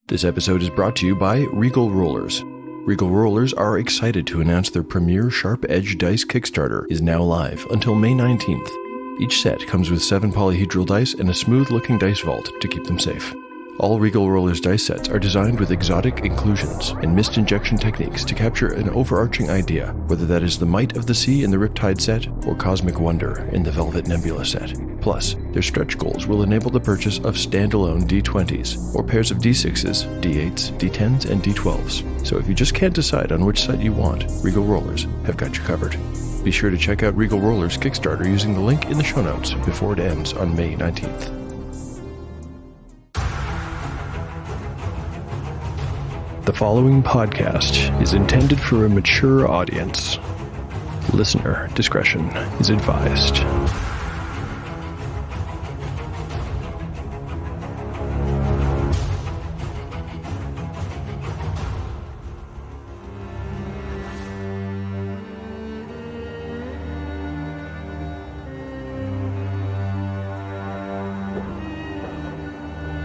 This episode is brought to you by Regal Rollers. Regal Rollers are excited to announce their premier Sharp Edge Dice Kickstarter is now live until May 19th. Each set comes with 7 polyhedral dice and a smooth-looking dice vault to keep them safe. All Regal Rollers dice sets are designed with exotic inclusions and mist injection techniques to capture an overarching idea, whether that is the might of the sea in the Riptide set or cosmic wonder in the Velvet Nebula set. Plus, their stretch goals will enable the purchase of standalone D20s or pairs of D6s, D8s, D10s, and D12s. So if you just can't decide on which set you want, Regal Rollers have got you covered. Be sure to check out Regal Rollers Kickstarter using the link in the show notes before it ends on May 19th. The following podcast is intended for a mature audience. Listener discretion is advised.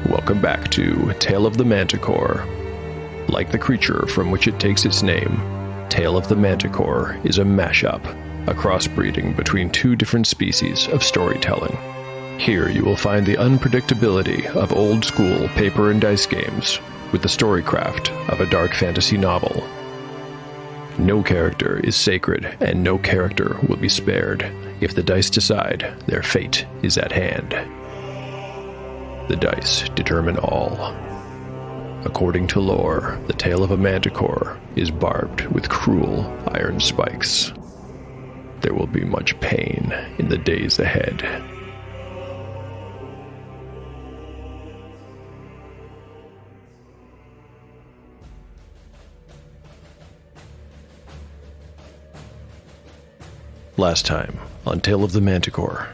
Welcome back to Tale of the Manticore. Like the creature from which it takes its name, Tale of the Manticore is a mashup, a crossbreeding between 2 different species of storytelling. Here you will find the unpredictability of old-school paper and dice games with the storycraft of a dark fantasy novel. No character is sacred, and no character will be spared if the dice decide their fate is at hand. The dice determine all. According to lore, the tail of a manticore is barbed with cruel iron spikes. There will be much pain in the days ahead. Last time on Tale of the Manticore.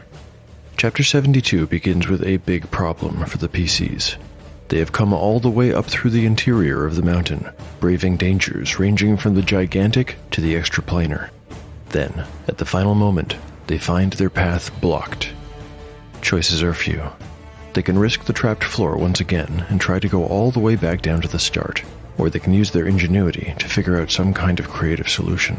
Chapter 72 begins with a big problem for the PCs. They have come all the way up through the interior of the mountain, braving dangers ranging from the gigantic to the extraplanar. Then, at the final moment, they find their path blocked. Choices are few. They can risk the trapped floor once again and try to go all the way back down to the start, or they can use their ingenuity to figure out some kind of creative solution.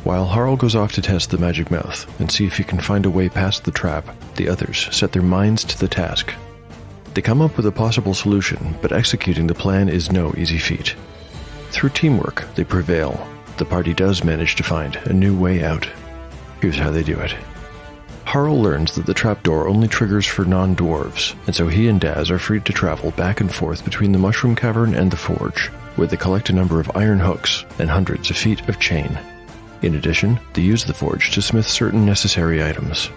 While Harl goes off to test the magic mouth and see if he can find a way past the trap, the others set their minds to the task. They come up with a possible solution, but executing the plan is no easy feat. Through teamwork, they prevail. The party does manage to find a new way out. Here's how they do it. Harl learns that the trapdoor only triggers for non-dwarves, and so he and Daz are free to travel back and forth between the Mushroom Cavern and the Forge, where they collect a number of iron hooks and hundreds of feet of chain. In addition, they use the Forge to smith certain necessary items.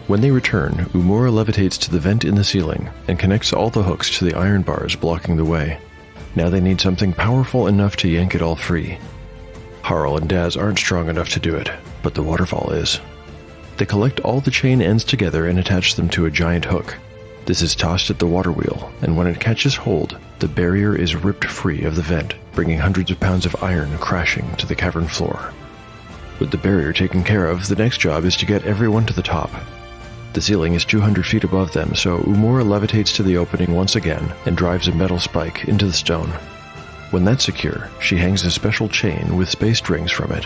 When they return, Umura levitates to the vent in the ceiling and connects all the hooks to the iron bars blocking the way. Now they need something powerful enough to yank it all free. Harl and Daz aren't strong enough to do it, but the waterfall is. They collect all the chain ends together and attach them to a giant hook. This is tossed at the water wheel, and when it catches hold, the barrier is ripped free of the vent, bringing hundreds of pounds of iron crashing to the cavern floor. With the barrier taken care of, the next job is to get everyone to the top. The ceiling is 200 feet above them, so Umura levitates to the opening once again and drives a metal spike into the stone. When that's secure, she hangs a special chain with spaced rings from it.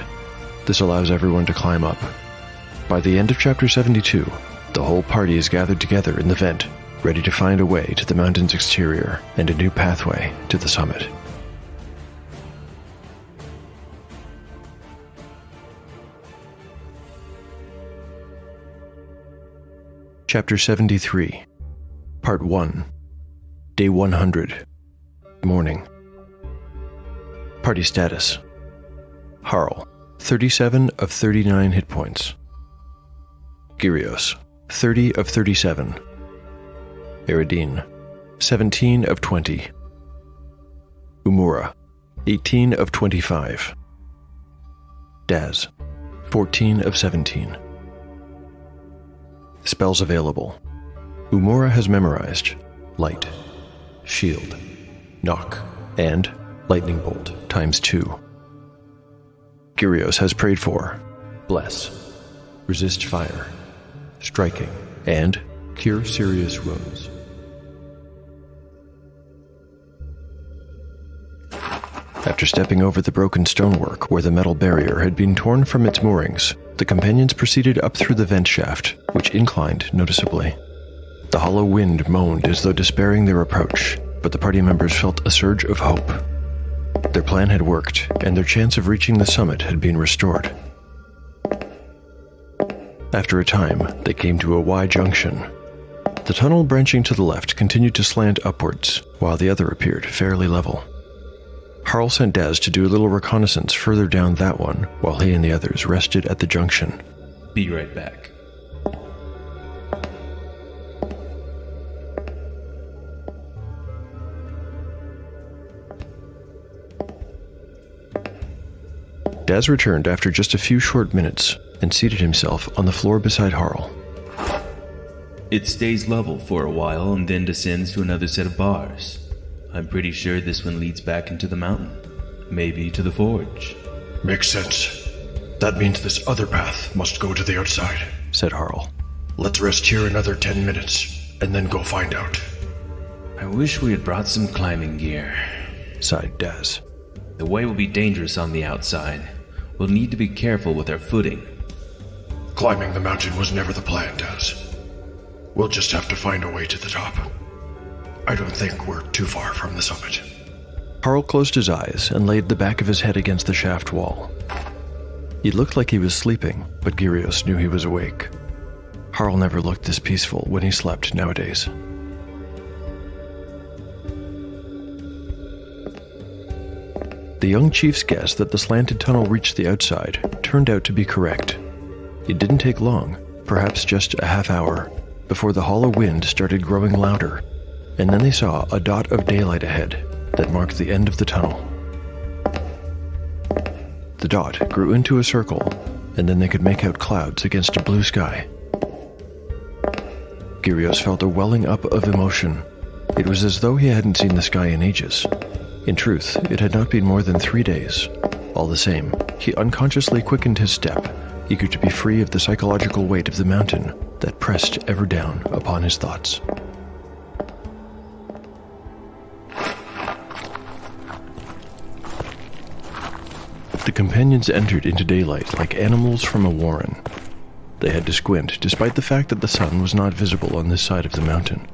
This allows everyone to climb up. By the end of Chapter 72, the whole party is gathered together in the vent, ready to find a way to the mountain's exterior and a new pathway to the summit. Chapter 73, Part 1, Day 100, Morning. Party status. Harl, 37 of 39 hit points. Gyrios, 30 of 37. Eridine, 17 of 20. Umura, 18 of 25. Daz, 14 of 17. Spells available. Umura has memorized Light, Shield, Knock, and Lightning Bolt ×2. Gyrios has prayed for Bless, Resist Fire, Striking, and Cure Serious Wounds. After stepping over the broken stonework where the metal barrier had been torn from its moorings, the companions proceeded up through the vent shaft, which inclined noticeably. The hollow wind moaned as though despairing their approach, but the party members felt a surge of hope. Their plan had worked, and their chance of reaching the summit had been restored. After a time, they came to a Y junction. The tunnel branching to the left continued to slant upwards, while the other appeared fairly level. Harl sent Daz to do a little reconnaissance further down that one, while he and the others rested at the junction. Be right back. Daz returned after just a few short minutes and seated himself on the floor beside Harl. It stays level for a while and then descends to another set of bars. I'm pretty sure this one leads back into the mountain. Maybe to the forge. Makes sense. That means this other path must go to the outside, said Harl. Let's rest here another 10 minutes, and then go find out. I wish we had brought some climbing gear, sighed Daz. The way will be dangerous on the outside. We'll need to be careful with our footing. Climbing the mountain was never the plan, Daz. We'll just have to find a way to the top. I don't think we're too far from the summit. Harl closed his eyes and laid the back of his head against the shaft wall. He looked like he was sleeping, but Gyrios knew he was awake. Harl never looked this peaceful when he slept nowadays. The young chief's guess that the slanted tunnel reached the outside turned out to be correct. It didn't take long, perhaps just a half hour, before the hollow wind started growing louder, and then they saw a dot of daylight ahead that marked the end of the tunnel. The dot grew into a circle, and then they could make out clouds against a blue sky. Gyrios felt a welling up of emotion. It was as though he hadn't seen the sky in ages. In truth, it had not been more than 3 days. All the same, he unconsciously quickened his step, eager to be free of the psychological weight of the mountain that pressed ever down upon his thoughts. The companions entered into daylight like animals from a warren. They had to squint, despite the fact that the sun was not visible on this side of the mountain.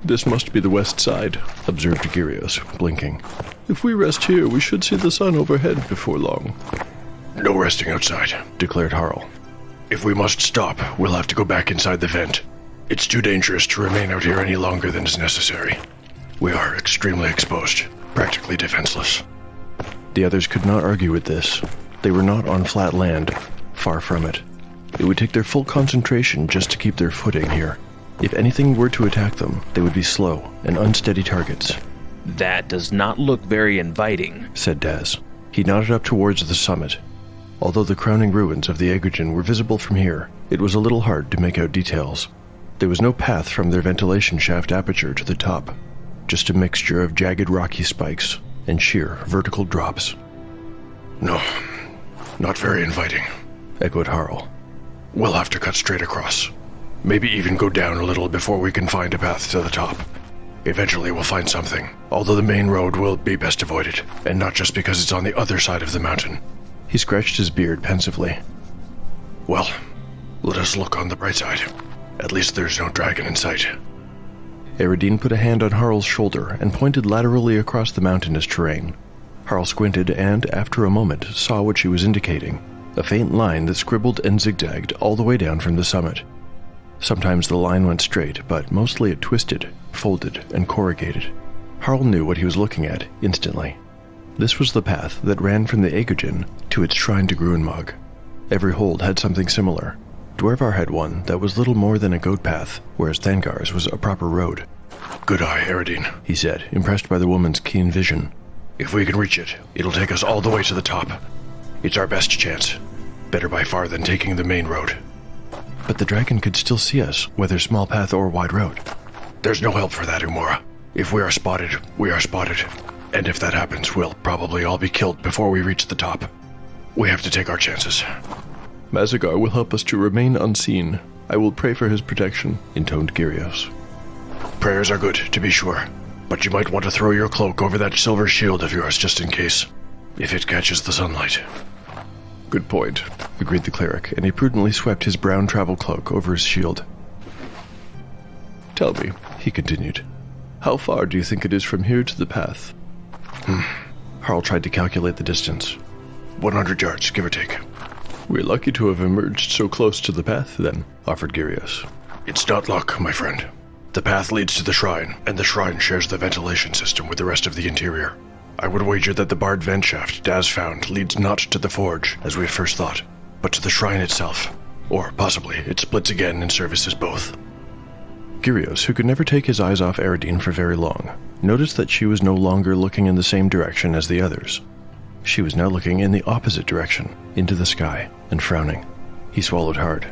This must be the west side, observed Gyrios, blinking. If we rest here, we should see the sun overhead before long. No resting outside, declared Harl. If we must stop, we'll have to go back inside the vent. It's too dangerous to remain out here any longer than is necessary. We are extremely exposed, practically defenseless. The others could not argue with this. They were not on flat land, far from it. It would take their full concentration just to keep their footing here. If anything were to attack them, they would be slow and unsteady targets. That does not look very inviting, said Daz. He nodded up towards the summit. Although the crowning ruins of the Aegogen were visible from here, it was a little hard to make out details. There was no path from their ventilation shaft aperture to the top, just a mixture of jagged rocky spikes and sheer vertical drops. No, not very inviting, echoed Harl. We'll have to cut straight across. Maybe even go down a little before we can find a path to the top. Eventually we'll find something, although the main road will be best avoided, and not just because it's on the other side of the mountain. He scratched his beard pensively. Well, let us look on the bright side. At least there's no dragon in sight. Eridine put a hand on Harl's shoulder and pointed laterally across the mountainous terrain. Harl squinted and, after a moment, saw what she was indicating, a faint line that scribbled and zigzagged all the way down from the summit. Sometimes the line went straight, but mostly it twisted, folded, and corrugated. Harl knew what he was looking at instantly. This was the path that ran from the Aegogen to its shrine to Gruenmog. Every hold had something similar. Dwervar had one that was little more than a goat path, whereas Thangar's was a proper road. Good eye, Eridine, he said, impressed by the woman's keen vision. If we can reach it, it'll take us all the way to the top. It's our best chance. Better by far than taking the main road. But the dragon could still see us, whether small path or wide road. There's no help for that, Umora. If we are spotted, we are spotted. And if that happens, we'll probably all be killed before we reach the top. We have to take our chances. Mazagar will help us to remain unseen. I will pray for his protection, intoned Gyrios. Prayers are good, to be sure. But you might want to throw your cloak over that silver shield of yours just in case, if it catches the sunlight. Good point, agreed the cleric, and he prudently swept his brown travel cloak over his shield. Tell me, he continued, how far do you think it is from here to the path? Harl tried to calculate the distance. 100 yards, give or take. We're lucky to have emerged so close to the path, then, offered Gyrios. It's not luck, my friend. The path leads to the shrine, and the shrine shares the ventilation system with the rest of the interior. I would wager that the barred vent shaft Daz found leads not to the forge, as we first thought, but to the shrine itself. Or, possibly, it splits again and services both. Gyrios, who could never take his eyes off Eridine for very long, noticed that she was no longer looking in the same direction as the others. She was now looking in the opposite direction, into the sky, and frowning. He swallowed hard.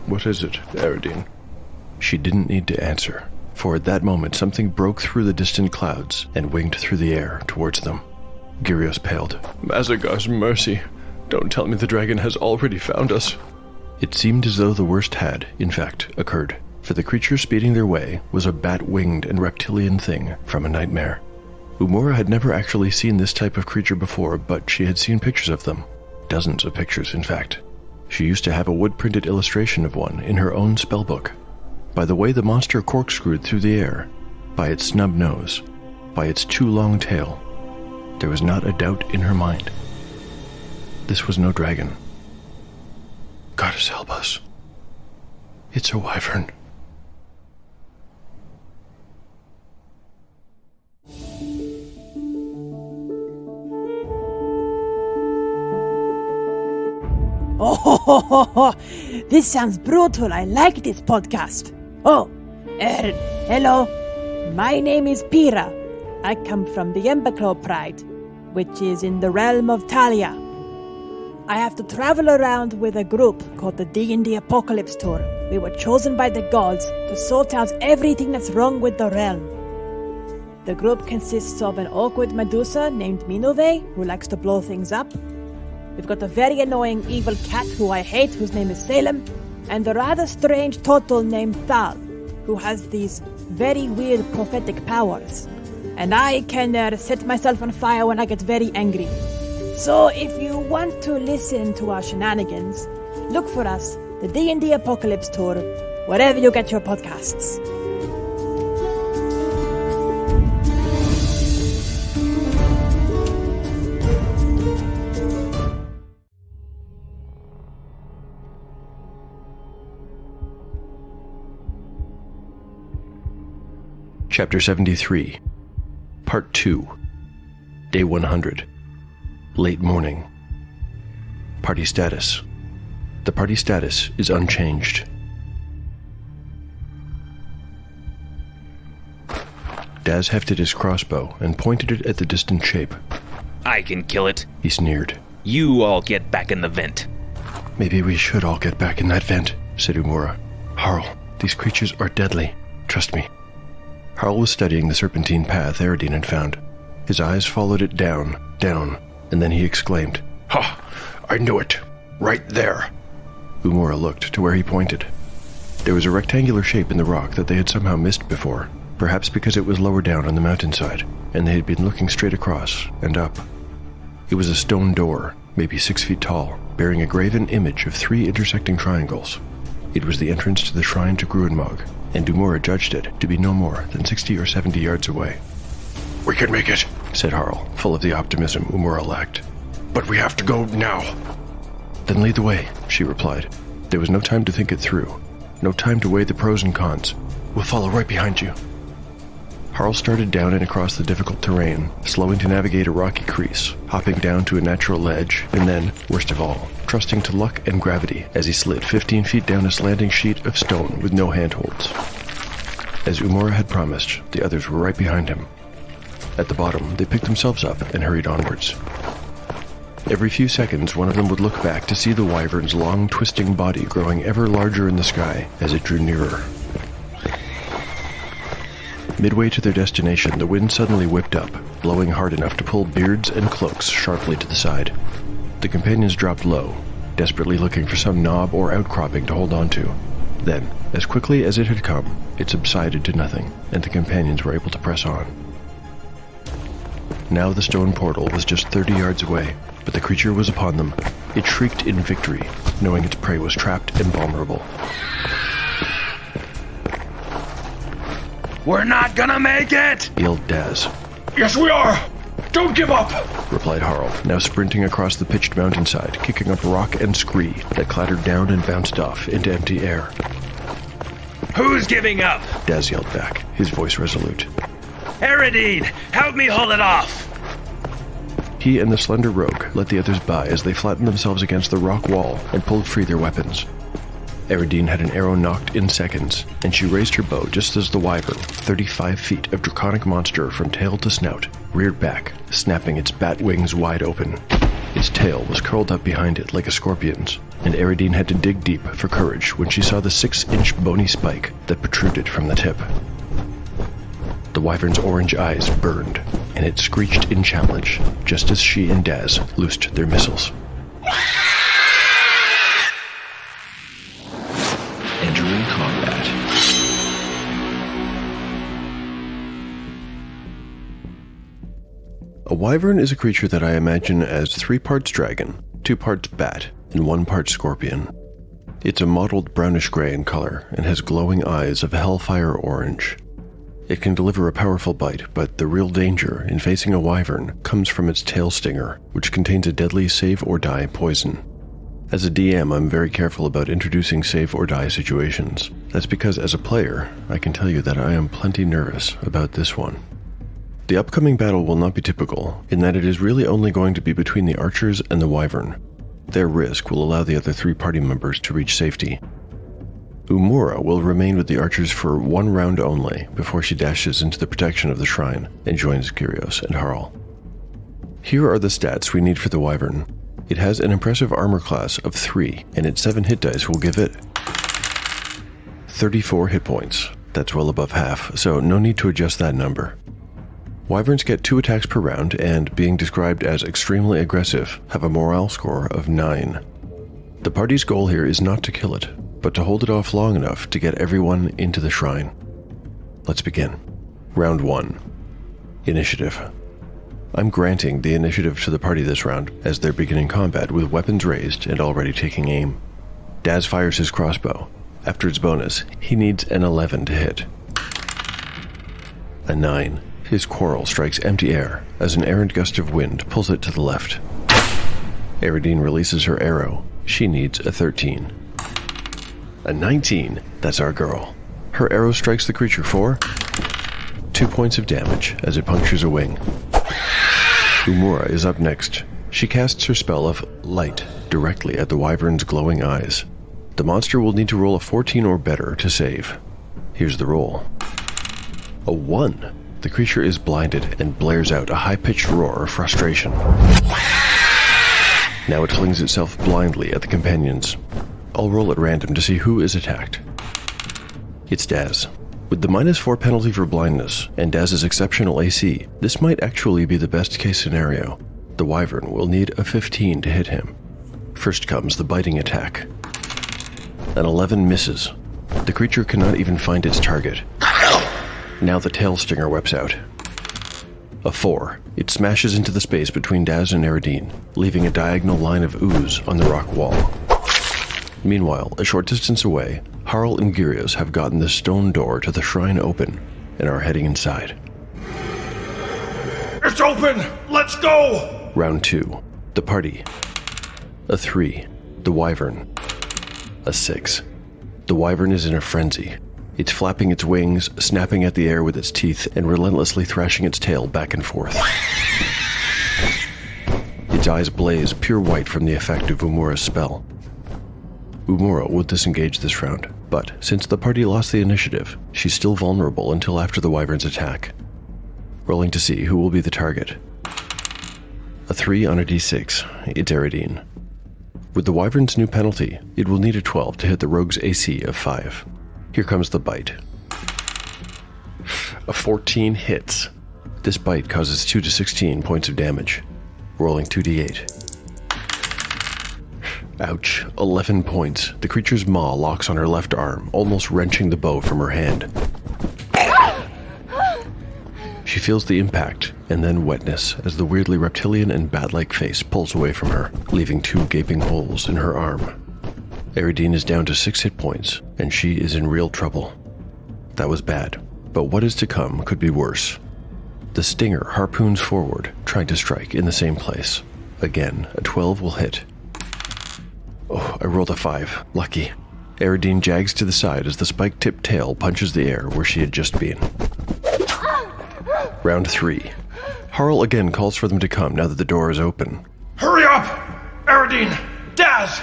What is it, Eridine? She didn't need to answer, for at that moment something broke through the distant clouds and winged through the air towards them. Gyrios paled. Mazagar's mercy. Don't tell me the dragon has already found us. It seemed as though the worst had, in fact, occurred, for the creature speeding their way was a bat-winged and reptilian thing from a nightmare. Umura had never actually seen this type of creature before, but she had seen pictures of them. Dozens of pictures, in fact. She used to have a wood-printed illustration of one in her own spellbook. By the way the monster corkscrewed through the air, by its snub nose, by its too long tail, there was not a doubt in her mind. This was no dragon. Goddess help us. It's a wyvern. Oh, this sounds brutal. I like this podcast. Oh, hello. My name is Pira. I come from the Emberclaw Pride, which is in the realm of Talia. I have to travel around with a group called the D&D Apocalypse Tour. We were chosen by the gods to sort out everything that's wrong with the realm. The group consists of an awkward Medusa named Minove, who likes to blow things up. We've got a very annoying evil cat who I hate, whose name is Salem, and a rather strange turtle named Thal, who has these very weird prophetic powers. And I can set myself on fire when I get very angry. So if you want to listen to our shenanigans, look for us, the D&D Apocalypse Tour, wherever you get your podcasts. Chapter 73, Part 2, Day 100, Late Morning. Party Status. The party status is unchanged. Daz hefted his crossbow and pointed it at the distant shape. I can kill it. He sneered. You all get back in the vent. Maybe we should all get back in that vent, said Umura. Harl, these creatures are deadly. Trust me. Harl was studying the serpentine path Eridine had found. His eyes followed it down, and then he exclaimed, Ha! I knew it. Right there. Umura looked to where he pointed. There was a rectangular shape in the rock that they had somehow missed before, perhaps because it was lower down on the mountainside, and they had been looking straight across and up. It was a stone door, maybe 6 feet tall, bearing a graven image of 3 intersecting triangles. It was the entrance to the shrine to Gruenmog, and Umura judged it to be no more than 60 or 70 yards away. We can make it, said Harl, full of the optimism Umura lacked. But we have to go now. Then lead the way, she replied. There was no time to think it through, no time to weigh the pros and cons. We'll follow right behind you. Harl started down and across the difficult terrain, slowing to navigate a rocky crease, hopping down to a natural ledge, and then, worst of all, trusting to luck and gravity as he slid 15 feet down a slanting sheet of stone with no handholds. As Umura had promised, the others were right behind him. At the bottom, they picked themselves up and hurried onwards. Every few seconds, one of them would look back to see the wyvern's long, twisting body growing ever larger in the sky as it drew nearer. Midway to their destination, the wind suddenly whipped up, blowing hard enough to pull beards and cloaks sharply to the side. The companions dropped low, desperately looking for some knob or outcropping to hold on to. Then, as quickly as it had come, it subsided to nothing, and the companions were able to press on. Now the stone portal was just 30 yards away, but the creature was upon them. It shrieked in victory, knowing its prey was trapped and vulnerable. We're not gonna make it! Yelled Daz. Yes, we are! Don't give up! Replied Harl, now sprinting across the pitched mountainside, kicking up rock and scree that clattered down and bounced off into empty air. Who's giving up? Daz yelled back, his voice resolute. Eridine, help me hold it off! He and the slender rogue let the others by as they flattened themselves against the rock wall and pulled free their weapons. Eridine had an arrow knocked in seconds, and she raised her bow just as the Wyvern, 35 feet of draconic monster from tail to snout, reared back, snapping its bat wings wide open. Its tail was curled up behind it like a scorpion's, and Eridine had to dig deep for courage when she saw the 6-inch bony spike that protruded from the tip. The Wyvern's orange eyes burned, and it screeched in challenge, just as she and Daz loosed their missiles. Entering combat. A wyvern is a creature that I imagine as 3 parts dragon, 2 parts bat, and 1 part scorpion. It's a mottled brownish-gray in color and has glowing eyes of hellfire orange. It can deliver a powerful bite, but the real danger in facing a wyvern comes from its tail stinger, which contains a deadly save-or-die poison. As a DM, I'm very careful about introducing save-or-die situations. That's because as a player, I can tell you that I am plenty nervous about this one. The upcoming battle will not be typical, in that it is really only going to be between the archers and the wyvern. Their risk will allow the other 3 party members to reach safety. Umura will remain with the archers for 1 round only before she dashes into the protection of the shrine and joins Kyrios and Harl. Here are the stats we need for the wyvern. It has an impressive armor class of 3, and its 7 hit dice will give it 34 hit points. That's well above half, so no need to adjust that number. Wyverns get 2 attacks per round and, being described as extremely aggressive, have a morale score of 9. The party's goal here is not to kill it, but to hold it off long enough to get everyone into the shrine. Let's begin. Round 1. Initiative. I'm granting the initiative to the party this round, as they're beginning combat with weapons raised and already taking aim. Daz fires his crossbow. After its bonus, he needs an 11 to hit. A 9. His quarrel strikes empty air as an errant gust of wind pulls it to the left. Eridine releases her arrow. She needs a 13. A 19. That's our girl. Her arrow strikes the creature for 2 points of damage as it punctures a wing. Umura is up next. She casts her spell of Light directly at the wyvern's glowing eyes. The monster will need to roll a 14 or better to save. Here's the roll. A 1. The creature is blinded and blares out a high-pitched roar of frustration. Now it flings itself blindly at the companions. I'll roll at random to see who is attacked. It's Daz. With the -4 penalty for blindness and Daz's exceptional AC, this might actually be the best-case scenario. The wyvern will need a 15 to hit him. First comes the biting attack. An 11 misses. The creature cannot even find its target. Now the tail stinger whips out. A 4. It smashes into the space between Daz and Eridine, leaving a diagonal line of ooze on the rock wall. Meanwhile, a short distance away, Harl and Gyrios have gotten the stone door to the shrine open and are heading inside. It's open! Let's go! Round 2. The party. A 3. The wyvern. A 6. The wyvern is in a frenzy. It's flapping its wings, snapping at the air with its teeth, and relentlessly thrashing its tail back and forth. Its eyes blaze pure white from the effect of Umura's spell. Umura will disengage this round, but since the party lost the initiative, she's still vulnerable until after the wyvern's attack. Rolling to see who will be the target. A 3 on a d6. It's Eridine. With the wyvern's new penalty, it will need a 12 to hit the rogue's AC of 5. Here comes the bite. A 14 hits. This bite causes 2 to 16 points of damage. Rolling 2d8. Ouch. 11 points. The creature's maw locks on her left arm, almost wrenching the bow from her hand. She feels the impact, and then wetness as the weirdly reptilian and bat-like face pulls away from her, leaving 2 gaping holes in her arm. Eridine is down to 6 hit points, and she is in real trouble. That was bad, but what is to come could be worse. The stinger harpoons forward, trying to strike in the same place. Again, a 12 will hit. Oh, I rolled a 5. Lucky. Eridine jags to the side as the spike-tipped tail punches the air where she had just been. Round 3. Harl again calls for them to come now that the door is open. Hurry up! Eridine! Daz!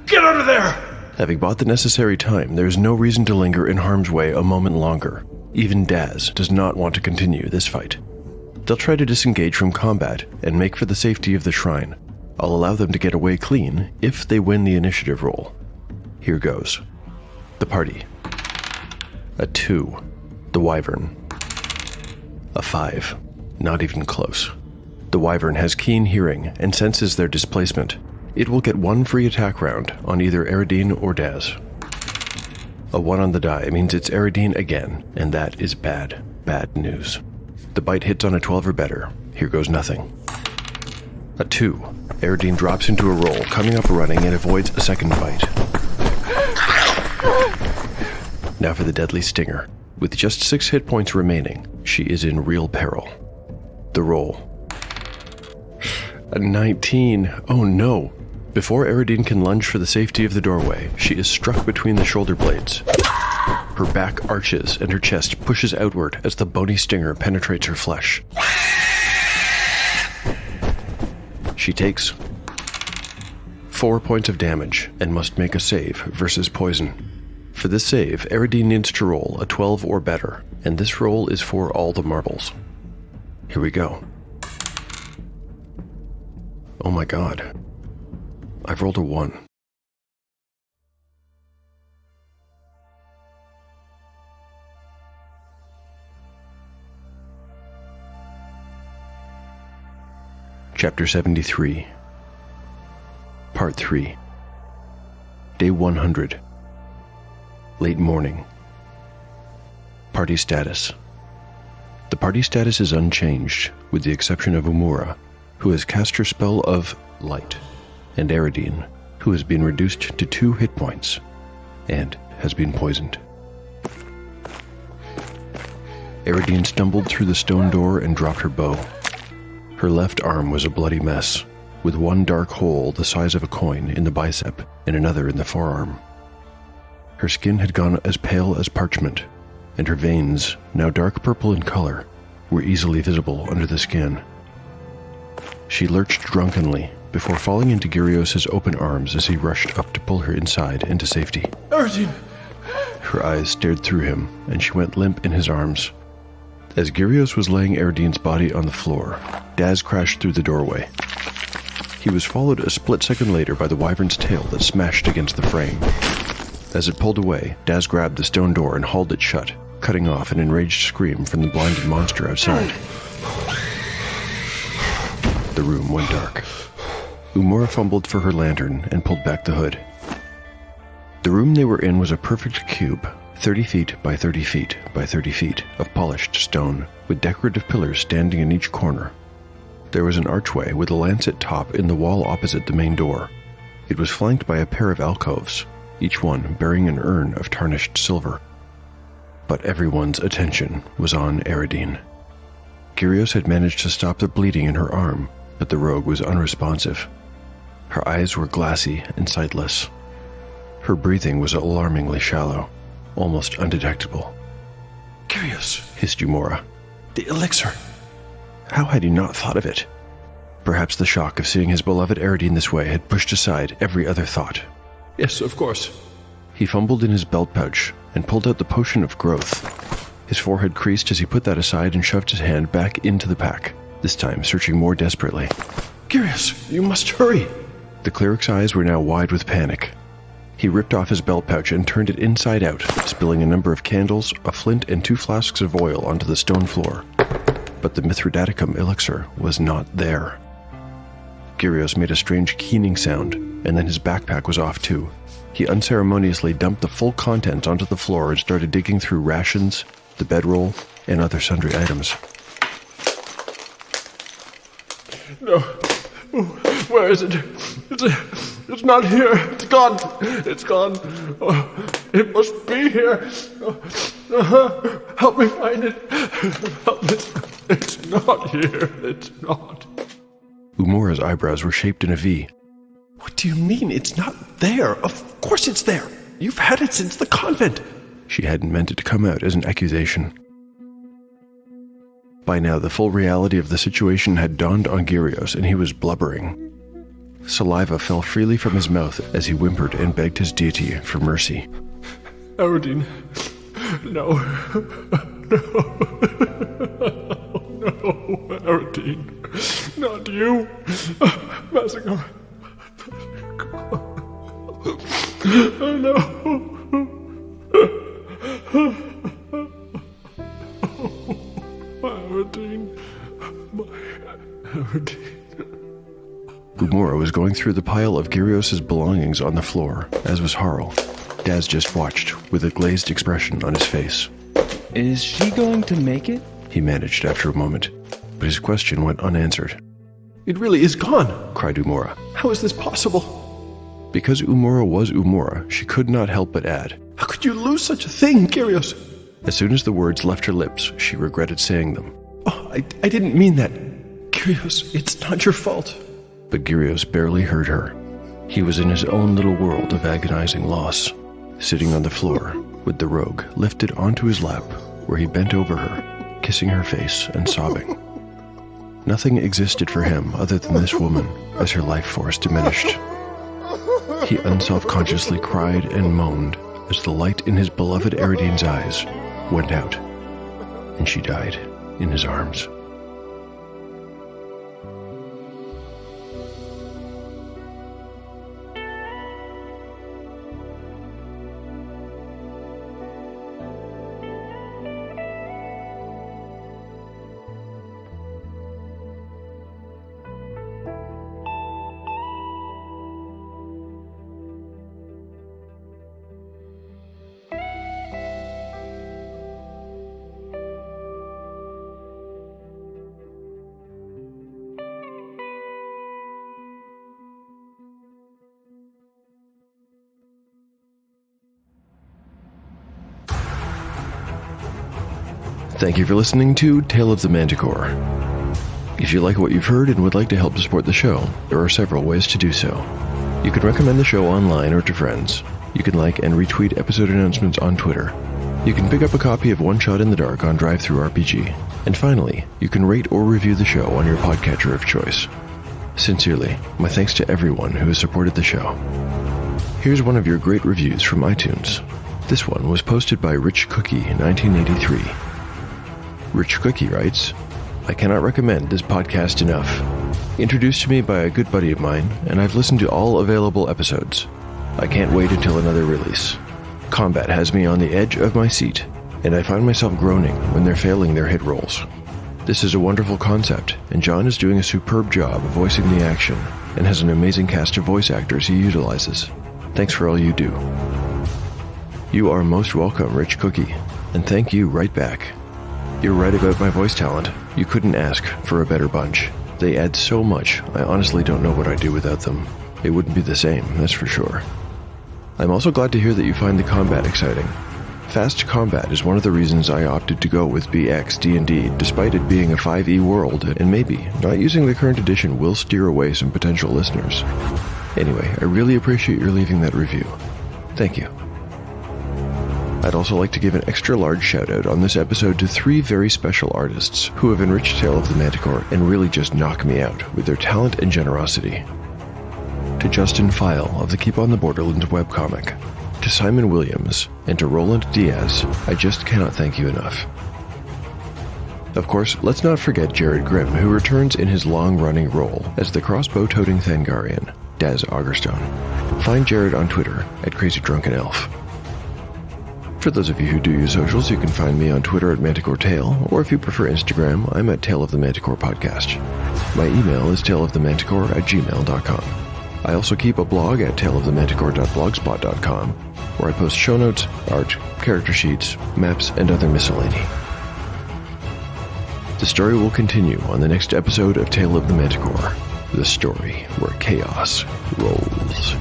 Get out of there! Having bought the necessary time, there is no reason to linger in harm's way a moment longer. Even Daz does not want to continue this fight. They'll try to disengage from combat and make for the safety of the shrine. I'll allow them to get away clean if they win the initiative roll. Here goes. The party. A 2. The Wyvern. A 5. Not even close. The Wyvern has keen hearing and senses their displacement. It will get 1 free attack round on either Eridine or Daz. A 1 on the die means it's Eridine again, and that is bad, bad news. The bite hits on a 12 or better. Here goes nothing. A 2. Eridine drops into a roll, coming up running and avoids a second bite. Now for the deadly stinger. With just 6 hit points remaining, she is in real peril. The roll. A 19. Oh no. Before Eridine can lunge for the safety of the doorway, she is struck between the shoulder blades. Her back arches and her chest pushes outward as the bony stinger penetrates her flesh. She takes 4 points of damage and must make a save versus poison. For this save, Eridine needs to roll a 12 or better, and this roll is for all the marbles. Here we go. Oh my god. I've rolled a 1. Chapter 73. Part 3. Day 100. Late morning. Party status. The party status is unchanged, with the exception of Umura, who has cast her spell of Light, and Eridine, who has been reduced to 2 hit points, and has been poisoned. Eridine stumbled through the stone door and dropped her bow. Her left arm was a bloody mess, with 1 dark hole the size of a coin in the bicep and another in the forearm. Her skin had gone as pale as parchment, and her veins, now dark purple in color, were easily visible under the skin. She lurched drunkenly before falling into Gyrios' open arms as he rushed up to pull her inside into safety. Eridine! Her eyes stared through him, and she went limp in his arms. As Gyrios was laying Eridine's body on the floor, Daz crashed through the doorway. He was followed a split second later by the Wyvern's tail that smashed against the frame. As it pulled away, Daz grabbed the stone door and hauled it shut, cutting off an enraged scream from the blinded monster outside. The room went dark. Umura fumbled for her lantern and pulled back the hood. The room they were in was a perfect cube, 30 feet by 30 feet by 30 feet of polished stone, with decorative pillars standing in each corner. There was an archway with a lancet top in the wall opposite the main door. It was flanked by a pair of alcoves, each one bearing an urn of tarnished silver. But everyone's attention was on Eridine. Gyrios had managed to stop the bleeding in her arm, but the rogue was unresponsive. Her eyes were glassy and sightless. Her breathing was alarmingly shallow, almost undetectable. Gyrios! Hissed Umura. The elixir! How had he not thought of it? Perhaps the shock of seeing his beloved Eridine this way had pushed aside every other thought. Yes, of course. He fumbled in his belt pouch and pulled out the potion of growth. His forehead creased as he put that aside and shoved his hand back into the pack, this time searching more desperately. Gyrios, you must hurry! The cleric's eyes were now wide with panic. He ripped off his belt pouch and turned it inside out, spilling a number of candles, a flint, and 2 flasks of oil onto the stone floor. But the Mithridaticum elixir was not there. Gyrios made a strange keening sound, and then his backpack was off too. He unceremoniously dumped the full contents onto the floor and started digging through rations, the bedroll, and other sundry items. No. Where is it? It's not here. It's gone. It's gone. Oh, it must be here. Help me find it. Help me. It's not here. It's not. Umura's eyebrows were shaped in a V. What do you mean it's not there? Of course it's there. You've had it since the convent. She hadn't meant it to come out as an accusation. By now, the full reality of the situation had dawned on Gyrios, and he was blubbering. Saliva fell freely from his mouth as he whimpered and begged his deity for mercy. Aradine, no. No. No, Aradine. Not you. Massacre. Oh, no. Aradine. My Aradine. Umura was going through the pile of Gyrios' belongings on the floor, as was Harl. Daz just watched, with a glazed expression on his face. Is she going to make it? He managed after a moment, but his question went unanswered. It really is gone, Cried Umura. How is this possible? Because Umura was Umura, she could not help but add, How could you lose such a thing, Gyrios? As soon as the words left her lips, she regretted saying them. Oh, I didn't mean that. Gyrios, it's not your fault. But Gyrios barely heard her. He was in his own little world of agonizing loss, sitting on the floor, with the rogue lifted onto his lap, where he bent over her, kissing her face and sobbing. Nothing existed for him other than this woman as her life force diminished. He unselfconsciously cried and moaned as the light in his beloved Aridine's eyes went out, and she died in his arms. Thank you for listening to Tale of the Manticore. If you like what you've heard and would like to help support the show, there are several ways to do so. You can recommend the show online or to friends. You can like and retweet episode announcements on Twitter. You can pick up a copy of One Shot in the Dark on DriveThruRPG. And finally, you can rate or review the show on your podcatcher of choice. Sincerely, my thanks to everyone who has supported the show. Here's one of your great reviews from iTunes. This one was posted by Rich Cookie 1983. Rich Cookie writes, I cannot recommend this podcast enough. Introduced to me by a good buddy of mine, and I've listened to all available episodes. I can't wait until another release. Combat has me on the edge of my seat, and I find myself groaning when they're failing their hit rolls. This is a wonderful concept, and John is doing a superb job of voicing the action, and has an amazing cast of voice actors he utilizes. Thanks for all you do. You are most welcome, Rich Cookie, and thank you right back. You're right about my voice talent. You couldn't ask for a better bunch. They add so much, I honestly don't know what I'd do without them. It wouldn't be the same, that's for sure. I'm also glad to hear that you find the combat exciting. Fast combat is one of the reasons I opted to go with BX D&D, despite it being a 5e world, and maybe not using the current edition will steer away some potential listeners. Anyway, I really appreciate your leaving that review. Thank you. I'd also like to give an extra large shout out on this episode to 3 very special artists who have enriched Tale of the Manticore and really just knock me out with their talent and generosity. To Justin File of the Keep on the Borderlands webcomic, to Simon Williams, and to Roland Diaz, I just cannot thank you enough. Of course, let's not forget Jared Grimm, who returns in his long-running role as the crossbow-toting Thangarian, Daz Augerstone. Find Jared on Twitter at CrazyDrunkenElf. For those of you who do use socials, you can find me on Twitter at Manticore Tale, or if you prefer Instagram, I'm at Tale of the Manticore Podcast. My email is taleofthemanticore@gmail.com. I also keep a blog at taleofthemanticore.blogspot.com, where I post show notes, art, character sheets, maps, and other miscellany. To The story will continue on the next episode of Tale of the Manticore, the story where chaos rolls.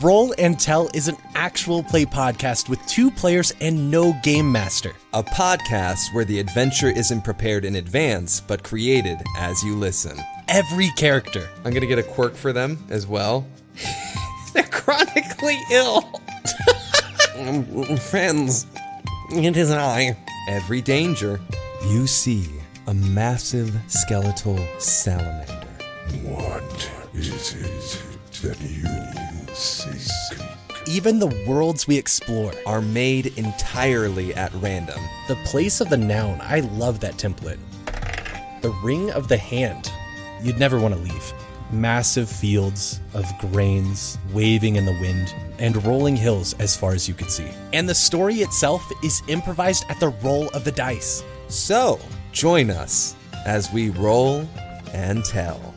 Roll and Tell is an actual play podcast with 2 players and no game master. A podcast where the adventure isn't prepared in advance, but created as you listen. Every character. I'm gonna get a quirk for them as well. They're chronically ill. Friends, it is I. Every danger, you see a massive skeletal salamander. What is it that you seek? Even the worlds we explore Are made entirely at random. the place of the noun. I love that template. The ring of the hand. You'd never want to leave. Massive fields of grains waving in the wind and rolling hills as far as you could see. And the story itself is improvised at the roll of the dice. So, join us as we roll and tell.